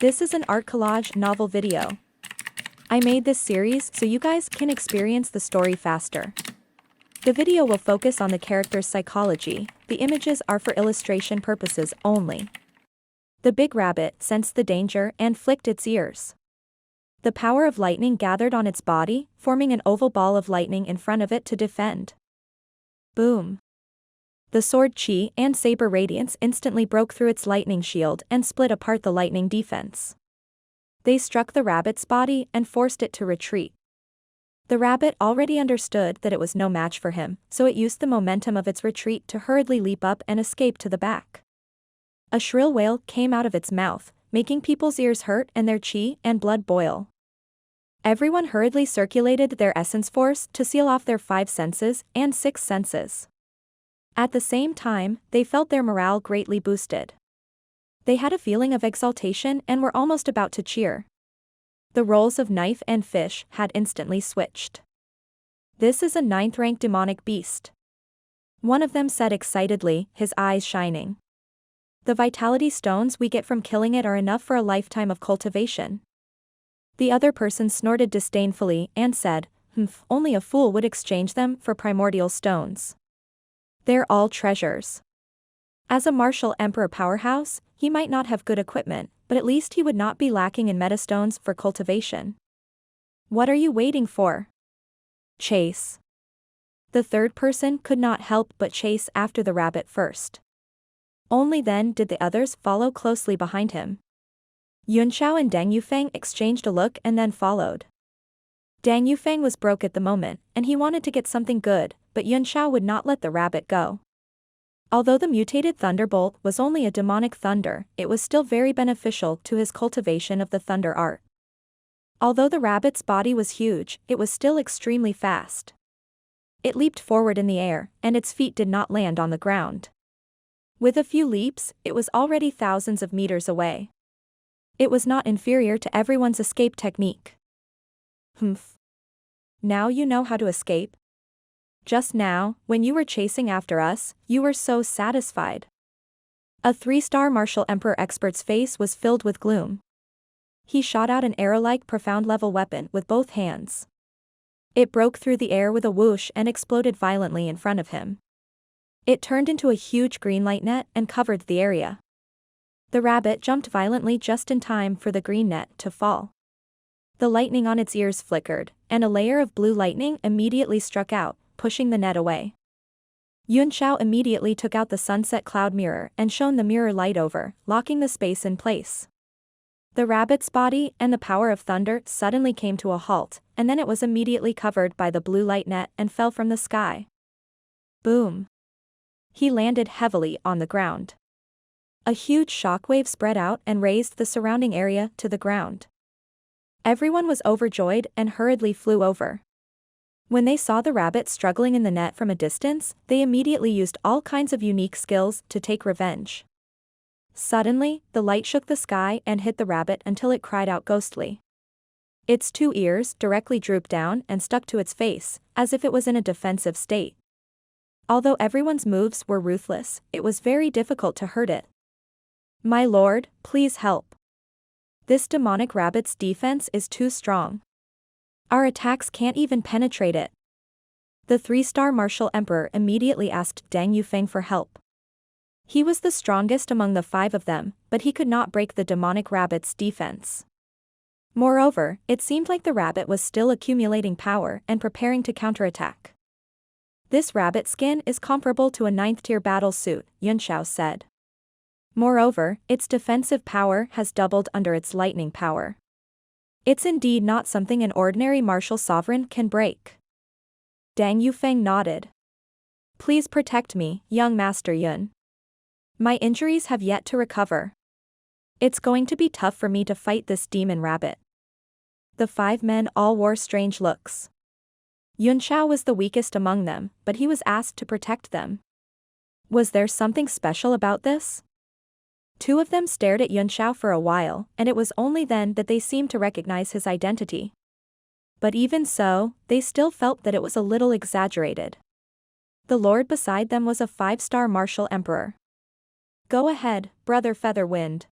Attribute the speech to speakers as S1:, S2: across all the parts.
S1: This is an art collage novel video. I made this series so you guys can experience the story faster. The video will focus on the character's psychology, the images are for illustration purposes only. The big rabbit sensed the danger and flicked its ears. The power of lightning gathered on its body, forming an oval ball of lightning in front of it to defend. Boom. The sword chi and saber radiance instantly broke through its lightning shield and split apart the lightning defense. They struck the rabbit's body and forced it to retreat. The rabbit already understood that it was no match for him, so it used the momentum of its retreat to hurriedly leap up and escape to the back. A shrill wail came out of its mouth, making people's ears hurt and their chi and blood boil. Everyone hurriedly circulated their essence force to seal off their 5 senses and 6 senses. At the same time, they felt their morale greatly boosted. They had a feeling of exaltation and were almost about to cheer. The roles of knife and fish had instantly switched. This is a 9th-rank demonic beast. One of them said excitedly, his eyes shining. The vitality stones we get from killing it are enough for a lifetime of cultivation. The other person snorted disdainfully and said, only a fool would exchange them for primordial stones. They're all treasures. As a martial emperor powerhouse, he might not have good equipment, but at least he would not be lacking in metastones for cultivation. What are you waiting for? Chase. The third person could not help but chase after the rabbit first. Only then did the others follow closely behind him. Yunxiao and Dang Yufeng exchanged a look and then followed. Dang Yufeng was broke at the moment, and he wanted to get something good, but Yunxiao would not let the rabbit go. Although the mutated thunderbolt was only a demonic thunder, it was still very beneficial to his cultivation of the thunder art. Although the rabbit's body was huge, it was still extremely fast. It leaped forward in the air, and its feet did not land on the ground. With a few leaps, it was already thousands of meters away. It was not inferior to everyone's escape technique. Now you know how to escape? Just now, when you were chasing after us, you were so satisfied. A 3-star martial emperor expert's face was filled with gloom. He shot out an arrow-like profound-level weapon with both hands. It broke through the air with a whoosh and exploded violently in front of him. It turned into a huge green light net and covered the area. The rabbit jumped violently just in time for the green net to fall. The lightning on its ears flickered, and a layer of blue lightning immediately struck out, pushing the net away. Yunxiao immediately took out the sunset cloud mirror and shone the mirror light over, locking the space in place. The rabbit's body and the power of thunder suddenly came to a halt, and then it was immediately covered by the blue light net and fell from the sky. Boom! He landed heavily on the ground. A huge shockwave spread out and razed the surrounding area to the ground. Everyone was overjoyed and hurriedly flew over. When they saw the rabbit struggling in the net from a distance, they immediately used all kinds of unique skills to take revenge. Suddenly, the light shook the sky and hit the rabbit until it cried out ghostly. Its 2 ears directly drooped down and stuck to its face, as if it was in a defensive state. Although everyone's moves were ruthless, it was very difficult to hurt it. My lord, please help. This demonic rabbit's defense is too strong. Our attacks can't even penetrate it. The 3-star martial emperor immediately asked Dang Yufeng for help. He was the strongest among the 5 of them, but he could not break the demonic rabbit's defense. Moreover, it seemed like the rabbit was still accumulating power and preparing to counterattack. This rabbit skin is comparable to a 9th-tier battle suit, Yunxiao said. Moreover, its defensive power has doubled under its lightning power. It's indeed not something an ordinary martial sovereign can break. Dang Yufeng nodded. Please protect me, young Master Yun. My injuries have yet to recover. It's going to be tough for me to fight this demon rabbit. The 5 men all wore strange looks. Yunxiao was the weakest among them, but he was asked to protect them. Was there something special about this? 2 of them stared at Yunxiao for a while, and it was only then that they seemed to recognize his identity. But even so, they still felt that it was a little exaggerated. The lord beside them was a 5-star martial emperor. Go ahead, brother Featherwind.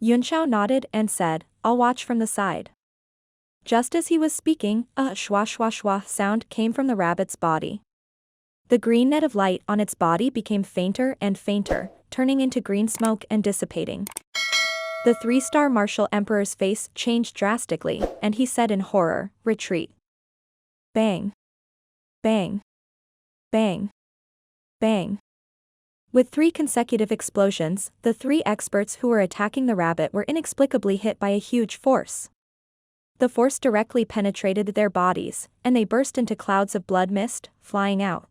S1: Yunxiao nodded and said, "I'll watch from the side." Just as he was speaking, a shwa shwa shwa sound came from the rabbit's body. The green net of light on its body became fainter and fainter, turning into green smoke and dissipating. The three-star martial emperor's face changed drastically, and he said in horror, "Retreat." Bang. Bang. Bang. Bang. With 3 consecutive explosions, the 3 experts who were attacking the rabbit were inexplicably hit by a huge force. The force directly penetrated their bodies, and they burst into clouds of blood mist, flying out.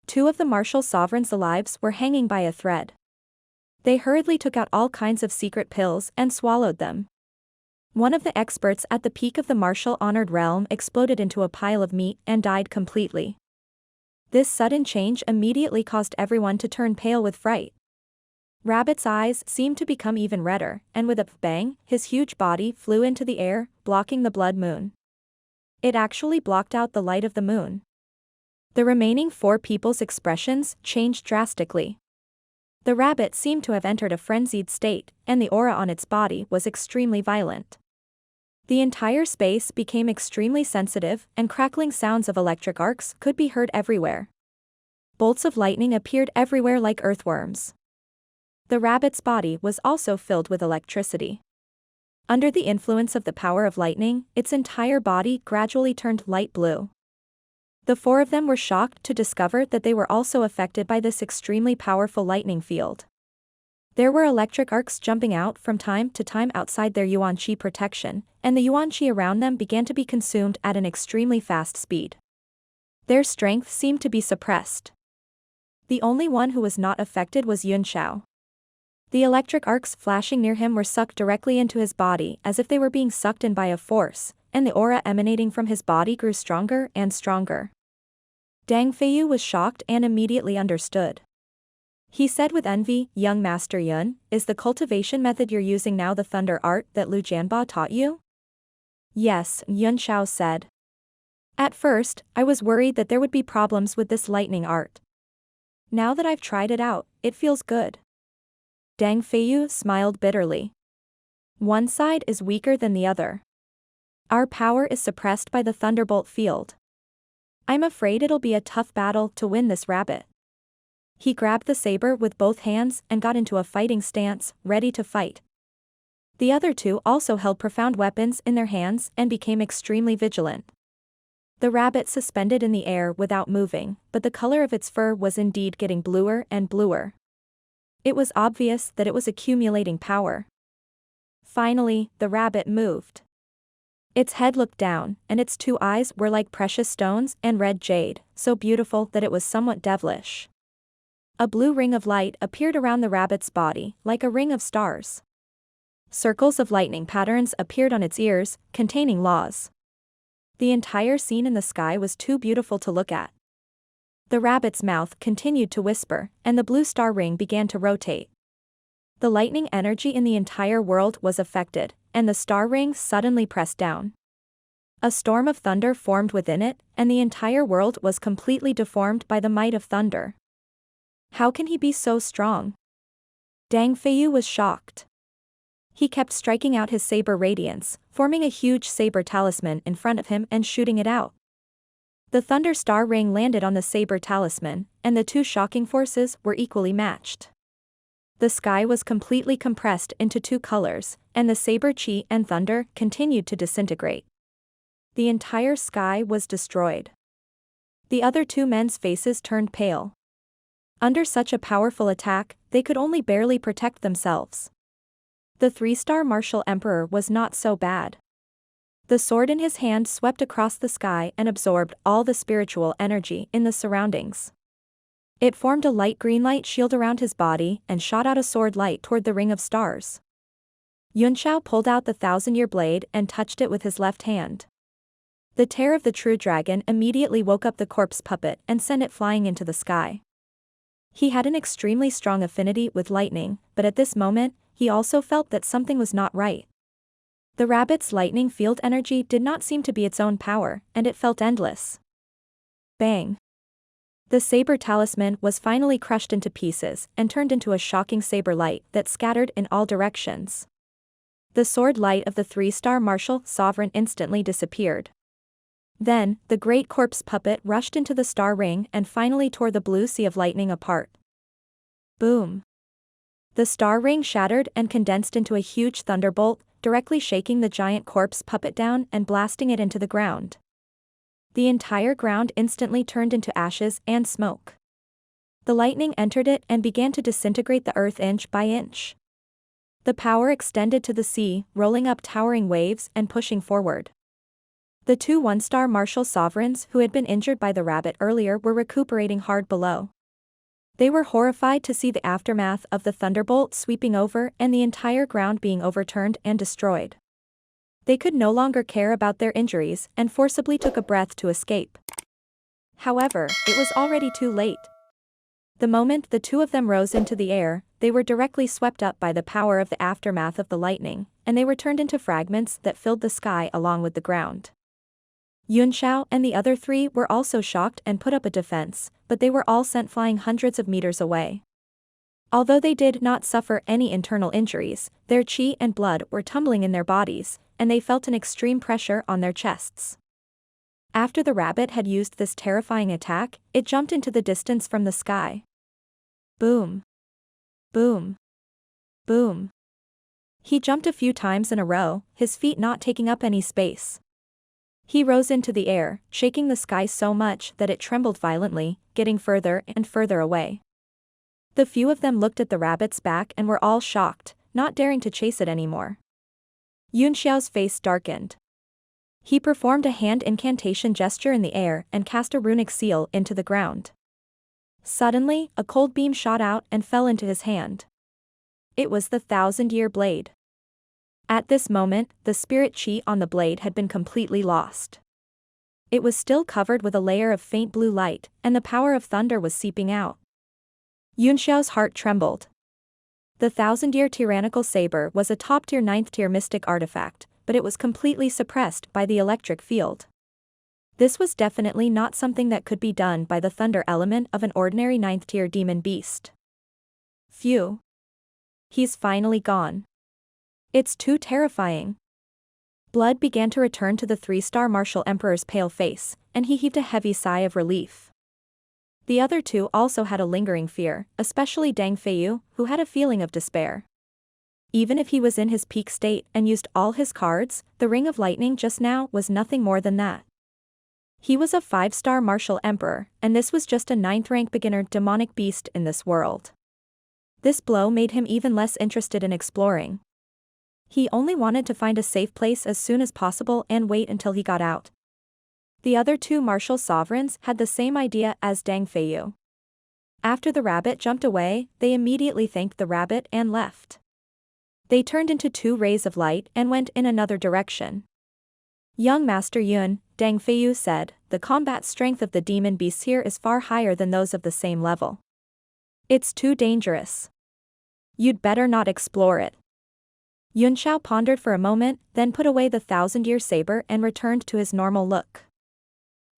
S1: 2 of the martial sovereigns' lives were hanging by a thread. They hurriedly took out all kinds of secret pills and swallowed them. One of the experts at the peak of the martial honored realm exploded into a pile of meat and died completely. This sudden change immediately caused everyone to turn pale with fright. Rabbit's eyes seemed to become even redder, and with a bang, his huge body flew into the air, blocking the blood moon. It actually blocked out the light of the moon. The remaining 4 people's expressions changed drastically. The rabbit seemed to have entered a frenzied state, and the aura on its body was extremely violent. The entire space became extremely sensitive, and crackling sounds of electric arcs could be heard everywhere. Bolts of lightning appeared everywhere like earthworms. The rabbit's body was also filled with electricity. Under the influence of the power of lightning, its entire body gradually turned light blue. The 4 of them were shocked to discover that they were also affected by this extremely powerful lightning field. There were electric arcs jumping out from time to time outside their yuan qi protection, and the yuan qi around them began to be consumed at an extremely fast speed. Their strength seemed to be suppressed. The only one who was not affected was Yunxiao. The electric arcs flashing near him were sucked directly into his body as if they were being sucked in by a force, and the aura emanating from his body grew stronger and stronger. Dang Feiyu was shocked and immediately understood. He said with envy, "Young Master Yun, is the cultivation method you're using now the thunder art that Lu Jianba taught you?" "Yes," Yun Xiao said. "At first, I was worried that there would be problems with this lightning art. Now that I've tried it out, it feels good." Dang Feiyu smiled bitterly. "One side is weaker than the other. Our power is suppressed by the thunderbolt field. I'm afraid it'll be a tough battle to win this rabbit." He grabbed the saber with both hands and got into a fighting stance, ready to fight. The other 2 also held profound weapons in their hands and became extremely vigilant. The rabbit suspended in the air without moving, but the color of its fur was indeed getting bluer and bluer. It was obvious that it was accumulating power. Finally, the rabbit moved. Its head looked down, and its 2 eyes were like precious stones and red jade, so beautiful that it was somewhat devilish. A blue ring of light appeared around the rabbit's body, like a ring of stars. Circles of lightning patterns appeared on its ears, containing laws. The entire scene in the sky was too beautiful to look at. The rabbit's mouth continued to whisper, and the blue star ring began to rotate. The lightning energy in the entire world was affected, and the star ring suddenly pressed down. A storm of thunder formed within it, and the entire world was completely deformed by the might of thunder. How can he be so strong? Dang Feiyu was shocked. He kept striking out his saber radiance, forming a huge saber talisman in front of him and shooting it out. The thunder star ring landed on the saber talisman, and the 2 shocking forces were equally matched. The sky was completely compressed into 2 colors, and the saber chi and thunder continued to disintegrate. The entire sky was destroyed. The other 2 men's faces turned pale. Under such a powerful attack, they could only barely protect themselves. The 3-star martial emperor was not so bad. The sword in his hand swept across the sky and absorbed all the spiritual energy in the surroundings. It formed a light green light shield around his body and shot out a sword light toward the ring of stars. Yunxiao pulled out the 1,000-year blade and touched it with his left hand. The tear of the true dragon immediately woke up the corpse puppet and sent it flying into the sky. He had an extremely strong affinity with lightning, but at this moment, he also felt that something was not right. The rabbit's lightning field energy did not seem to be its own power, and it felt endless. Bang! The saber talisman was finally crushed into pieces and turned into a shocking saber light that scattered in all directions. The sword light of the three-star martial sovereign instantly disappeared. Then, the great corpse puppet rushed into the star ring and finally tore the blue sea of lightning apart. Boom! The star ring shattered and condensed into a huge thunderbolt, directly shaking the giant corpse puppet down and blasting it into the ground. The entire ground instantly turned into ashes and smoke. The lightning entered it and began to disintegrate the earth inch by inch. The power extended to the sea, rolling up towering waves and pushing forward. The two one-star martial sovereigns who had been injured by the rabbit earlier were recuperating hard below. They were horrified to see the aftermath of the thunderbolt sweeping over and the entire ground being overturned and destroyed. They could no longer care about their injuries and forcibly took a breath to escape. However, it was already too late. The moment the two of them rose into the air, they were directly swept up by the power of the aftermath of the lightning, and they were turned into fragments that filled the sky along with the ground. Yunxiao and the other three were also shocked and put up a defense, but they were all sent flying hundreds of meters away. Although they did not suffer any internal injuries, their qi and blood were tumbling in their bodies, and they felt an extreme pressure on their chests. After the rabbit had used this terrifying attack, it jumped into the distance from the sky. Boom! Boom! Boom! He jumped a few times in a row, his feet not taking up any space. He rose into the air, shaking the sky so much that it trembled violently, getting further and further away. The few of them looked at the rabbit's back and were all shocked, not daring to chase it anymore. Yunxiao's face darkened. He performed a hand incantation gesture in the air and cast a runic seal into the ground. Suddenly, a cold beam shot out and fell into his hand. It was the 1,000-year blade. At this moment, the spirit qi on the blade had been completely lost. It was still covered with a layer of faint blue light, and the power of thunder was seeping out. Yunxiao's heart trembled. The 1,000-year tyrannical saber was a top-tier 9th-tier mystic artifact, but it was completely suppressed by the electric field. This was definitely not something that could be done by the thunder element of an ordinary 9th-tier demon beast. Phew. He's finally gone. It's too terrifying. Blood began to return to the three-star martial emperor's pale face, and he heaved a heavy sigh of relief. The other two also had a lingering fear, especially Deng Feiyu, who had a feeling of despair. Even if he was in his peak state and used all his cards, the Ring of Lightning just now was nothing more than that. He was a 5-star martial emperor, and this was just a 9th-rank beginner demonic beast in this world. This blow made him even less interested in exploring. He only wanted to find a safe place as soon as possible and wait until he got out. The other two martial sovereigns had the same idea as Deng Feiyu. After the rabbit jumped away, they immediately thanked the rabbit and left. They turned into two rays of light and went in another direction. Young Master Yun, Deng Feiyu said, the combat strength of the demon beasts here is far higher than those of the same level. It's too dangerous. You'd better not explore it. Yunxiao pondered for a moment, then put away the 1,000-year saber and returned to his normal look.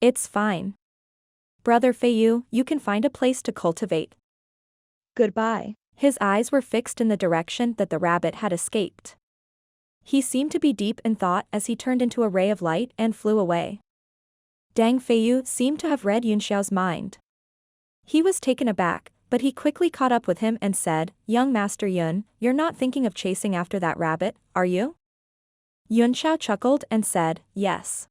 S1: It's fine. Brother Feiyu, you can find a place to cultivate. Goodbye. His eyes were fixed in the direction that the rabbit had escaped. He seemed to be deep in thought as he turned into a ray of light and flew away. Deng Feiyu seemed to have read Yunxiao's mind. He was taken aback, but he quickly caught up with him and said, Young Master Yun, you're not thinking of chasing after that rabbit, are you? Yunxiao chuckled and said, yes.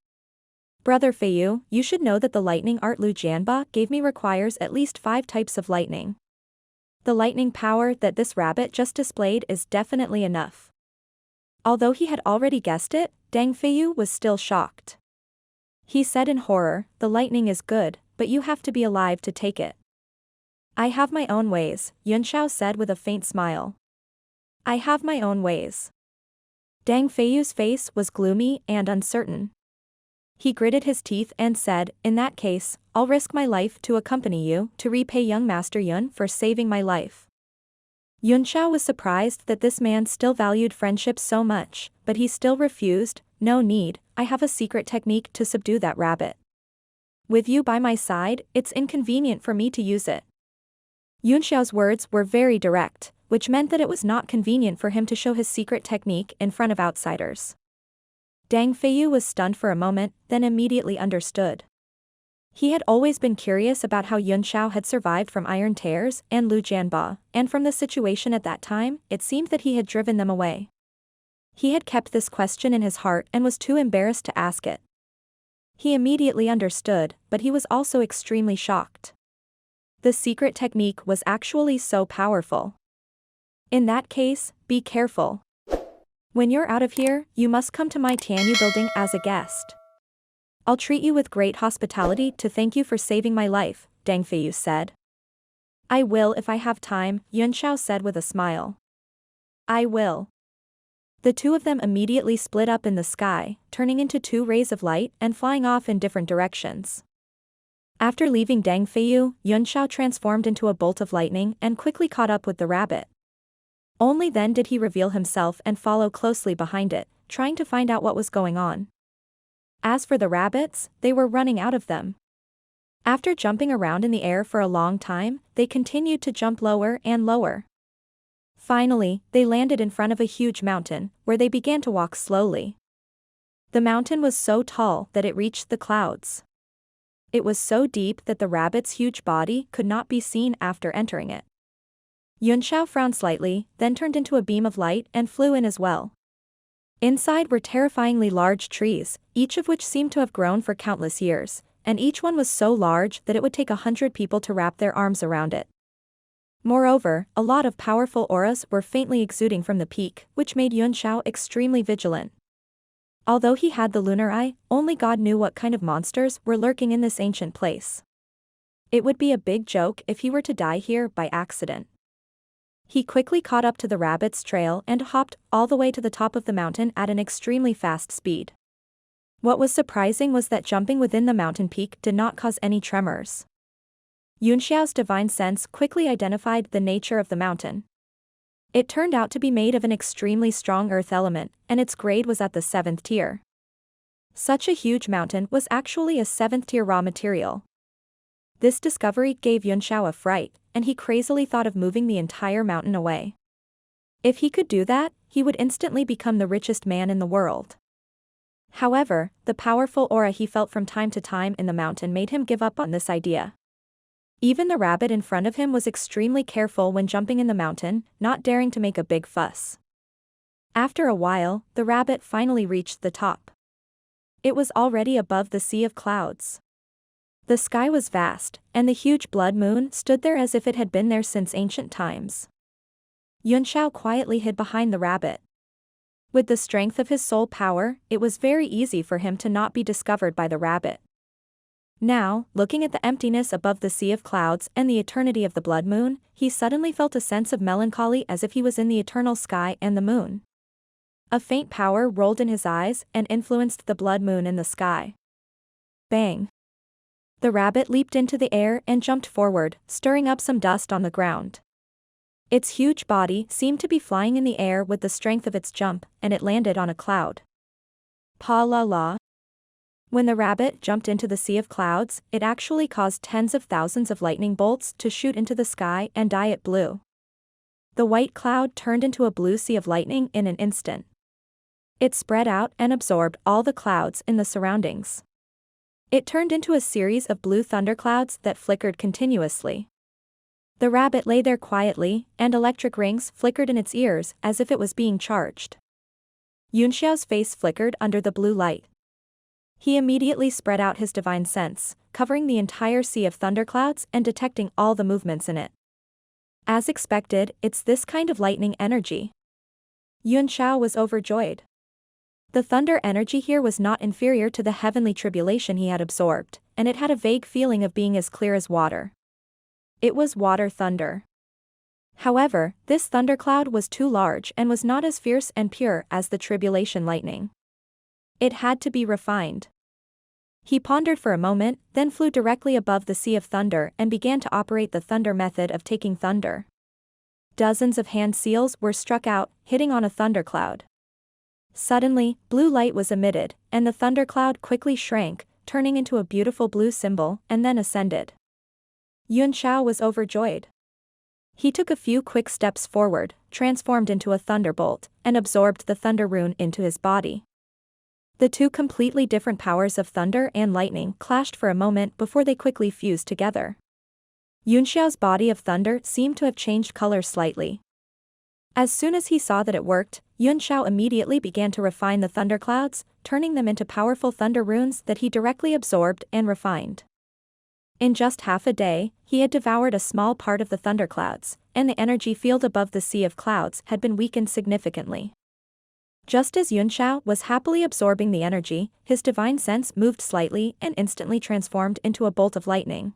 S1: Brother Feiyu, you should know that the lightning art Lu Jianba gave me requires at least 5 types of lightning. The lightning power that this rabbit just displayed is definitely enough. Although he had already guessed it, Deng Feiyu was still shocked. He said in horror, the lightning is good, but you have to be alive to take it. I have my own ways, Yunxiao said with a faint smile. I have my own ways. Deng Feiyu's face was gloomy and uncertain. He gritted his teeth and said, in that case, I'll risk my life to accompany you to repay young Master Yun for saving my life. Yunxiao was surprised that this man still valued friendship so much, but he still refused. No need, I have a secret technique to subdue that rabbit. With you by my side, it's inconvenient for me to use it. Yunxiao's words were very direct, which meant that it was not convenient for him to show his secret technique in front of outsiders. Deng Feiyu was stunned for a moment, then immediately understood. He had always been curious about how Yun Xiao had survived from Iron Tears and Lu Jianba, and from the situation at that time, it seemed that he had driven them away. He had kept this question in his heart and was too embarrassed to ask it. He immediately understood, but he was also extremely shocked. The secret technique was actually so powerful. In that case, be careful. When you're out of here, you must come to my Tianyu building as a guest. I'll treat you with great hospitality to thank you for saving my life, Deng Feiyu said. I will if I have time, Yun Xiao said with a smile. I will. The two of them immediately split up in the sky, turning into two rays of light and flying off in different directions. After leaving Deng Feiyu, Yun Xiao transformed into a bolt of lightning and quickly caught up with the rabbit. Only then did he reveal himself and follow closely behind it, trying to find out what was going on. As for the rabbits, they were running out of them. After jumping around in the air for a long time, they continued to jump lower and lower. Finally, they landed in front of a huge mountain, where they began to walk slowly. The mountain was so tall that it reached the clouds. It was so deep that the rabbit's huge body could not be seen after entering it. Yun Xiao frowned slightly, then turned into a beam of light and flew in as well. Inside were terrifyingly large trees, each of which seemed to have grown for countless years, and each one was so large that it would take 100 people to wrap their arms around it. Moreover, a lot of powerful auras were faintly exuding from the peak, which made Yun Xiao extremely vigilant. Although he had the lunar eye, only God knew what kind of monsters were lurking in this ancient place. It would be a big joke if he were to die here by accident. He quickly caught up to the rabbit's trail and hopped all the way to the top of the mountain at an extremely fast speed. What was surprising was that jumping within the mountain peak did not cause any tremors. Yun Xiao's divine sense quickly identified the nature of the mountain. It turned out to be made of an extremely strong earth element, and its grade was at the 7th tier. Such a huge mountain was actually a 7th tier raw material. This discovery gave Yun Xiao a fright, and he crazily thought of moving the entire mountain away. If he could do that, he would instantly become the richest man in the world. However, the powerful aura he felt from time to time in the mountain made him give up on this idea. Even the rabbit in front of him was extremely careful when jumping in the mountain, not daring to make a big fuss. After a while, the rabbit finally reached the top. It was already above the sea of clouds. The sky was vast, and the huge blood moon stood there as if it had been there since ancient times. Yun Xiao quietly hid behind the rabbit. With the strength of his soul power, it was very easy for him to not be discovered by the rabbit. Now, looking at the emptiness above the sea of clouds and the eternity of the blood moon, he suddenly felt a sense of melancholy as if he was in the eternal sky and the moon. A faint power rolled in his eyes and influenced the blood moon in the sky. Bang! The rabbit leaped into the air and jumped forward, stirring up some dust on the ground. Its huge body seemed to be flying in the air with the strength of its jump, and it landed on a cloud. Pa la la. When the rabbit jumped into the sea of clouds, it actually caused tens of thousands of lightning bolts to shoot into the sky and dye it blue. The white cloud turned into a blue sea of lightning in an instant. It spread out and absorbed all the clouds in the surroundings. It turned into a series of blue thunderclouds that flickered continuously. The rabbit lay there quietly, and electric rings flickered in its ears as if it was being charged. Yun Xiao's face flickered under the blue light. He immediately spread out his divine sense, covering the entire sea of thunderclouds and detecting all the movements in it. As expected, it's this kind of lightning energy. Yun Xiao was overjoyed. The thunder energy here was not inferior to the heavenly tribulation he had absorbed, and it had a vague feeling of being as clear as water. It was water thunder. However, this thundercloud was too large and was not as fierce and pure as the tribulation lightning. It had to be refined. He pondered for a moment, then flew directly above the sea of thunder and began to operate the thunder method of taking thunder. Dozens of hand seals were struck out, hitting on a thundercloud. Suddenly, blue light was emitted, and the thundercloud quickly shrank, turning into a beautiful blue symbol, and then ascended. Yun Xiao was overjoyed. He took a few quick steps forward, transformed into a thunderbolt, and absorbed the thunder rune into his body. The two completely different powers of thunder and lightning clashed for a moment before they quickly fused together. Yunxiao's body of thunder seemed to have changed color slightly. As soon as he saw that it worked, Yunxiao immediately began to refine the thunderclouds, turning them into powerful thunder runes that he directly absorbed and refined. In just half a day, he had devoured a small part of the thunderclouds, and the energy field above the sea of clouds had been weakened significantly. Just as Yunxiao was happily absorbing the energy, his divine sense moved slightly and instantly transformed into a bolt of lightning.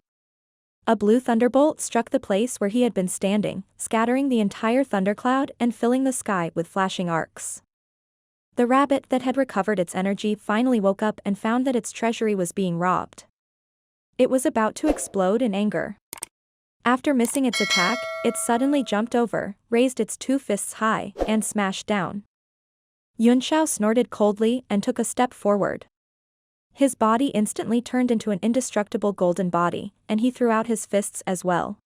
S1: A blue thunderbolt struck the place where he had been standing, scattering the entire thundercloud and filling the sky with flashing arcs. The rabbit that had recovered its energy finally woke up and found that its treasury was being robbed. It was about to explode in anger. After missing its attack, it suddenly jumped over, raised its two fists high, and smashed down. Yunxiao snorted coldly and took a step forward. His body instantly turned into an indestructible golden body, and he threw out his fists as well.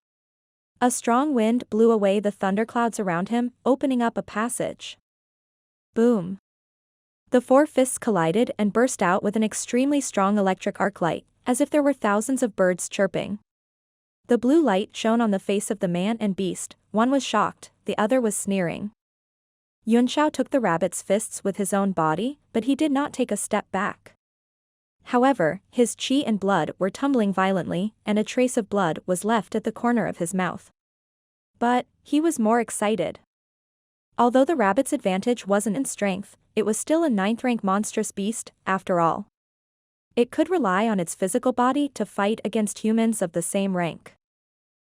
S1: A strong wind blew away the thunderclouds around him, opening up a passage. Boom! The four fists collided and burst out with an extremely strong electric arc light, as if there were thousands of birds chirping. The blue light shone on the face of the man and beast, one was shocked, the other was sneering. Yunxiao took the rabbit's fists with his own body, but he did not take a step back. However, his qi and blood were tumbling violently, and a trace of blood was left at the corner of his mouth. But he was more excited. Although the rabbit's advantage wasn't in strength, it was still a 9th-rank monstrous beast, after all. It could rely on its physical body to fight against humans of the same rank.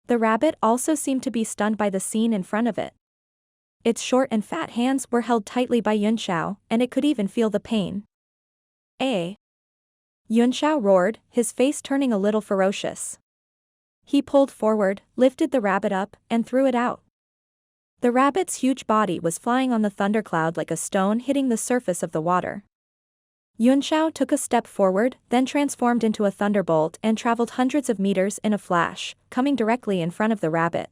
S1: The rabbit also seemed to be stunned by the scene in front of it. Its short and fat hands were held tightly by Yunxiao, and it could even feel the pain. Yunxiao roared, his face turning a little ferocious. He pulled forward, lifted the rabbit up, and threw it out. The rabbit's huge body was flying on the thundercloud like a stone hitting the surface of the water. Yunxiao took a step forward, then transformed into a thunderbolt and traveled hundreds of meters in a flash, coming directly in front of the rabbit.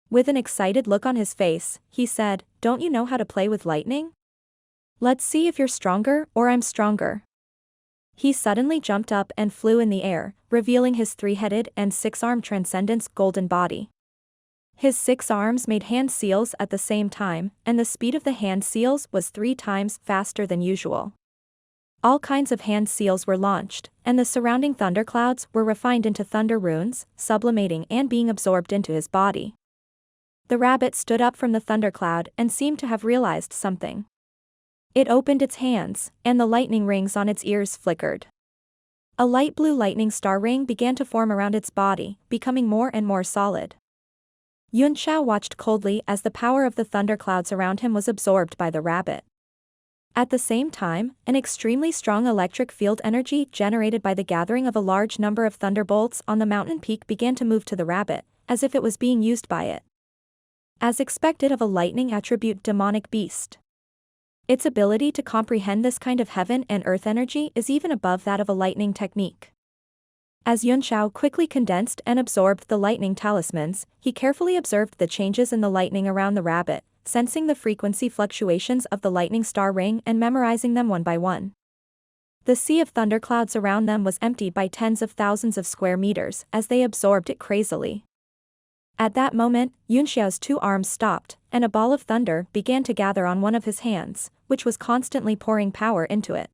S1: With an excited look on his face, he said, "Don't you know how to play with lightning? Let's see if you're stronger or I'm stronger." He suddenly jumped up and flew in the air, revealing his 3-headed and 6-armed transcendence golden body. His 6 arms made hand seals at the same time, and the speed of the hand seals was 3 times faster than usual. All kinds of hand seals were launched, and the surrounding thunderclouds were refined into thunder runes, sublimating and being absorbed into his body. The rabbit stood up from the thundercloud and seemed to have realized something. It opened its hands, and the lightning rings on its ears flickered. A light blue lightning star ring began to form around its body, becoming more and more solid. Yunxiao watched coldly as the power of the thunderclouds around him was absorbed by the rabbit. At the same time, an extremely strong electric field energy generated by the gathering of a large number of thunderbolts on the mountain peak began to move to the rabbit, as if it was being used by it. As expected of a lightning attribute demonic beast. Its ability to comprehend this kind of heaven and earth energy is even above that of a lightning technique. As Yunxiao quickly condensed and absorbed the lightning talismans, he carefully observed the changes in the lightning around the rabbit, sensing the frequency fluctuations of the lightning star ring and memorizing them one by one. The sea of thunderclouds around them was emptied by tens of thousands of square meters as they absorbed it crazily. At that moment, Yunxiao's 2 arms stopped, and a ball of thunder began to gather on one of his hands, which was constantly pouring power into it.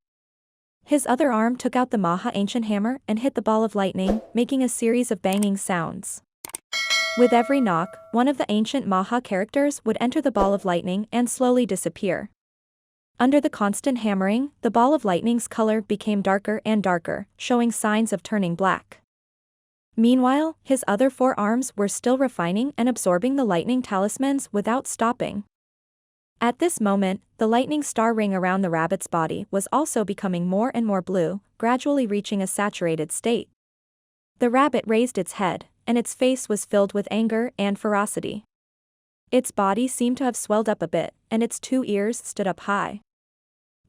S1: His other arm took out the Maha ancient hammer and hit the ball of lightning, making a series of banging sounds. With every knock, one of the ancient Maha characters would enter the ball of lightning and slowly disappear. Under the constant hammering, the ball of lightning's color became darker and darker, showing signs of turning black. Meanwhile, his other 4 arms were still refining and absorbing the lightning talismans without stopping. At this moment, the lightning star ring around the rabbit's body was also becoming more and more blue, gradually reaching a saturated state. The rabbit raised its head, and its face was filled with anger and ferocity. Its body seemed to have swelled up a bit, and its 2 ears stood up high.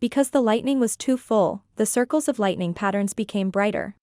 S1: Because the lightning was too full, the circles of lightning patterns became brighter.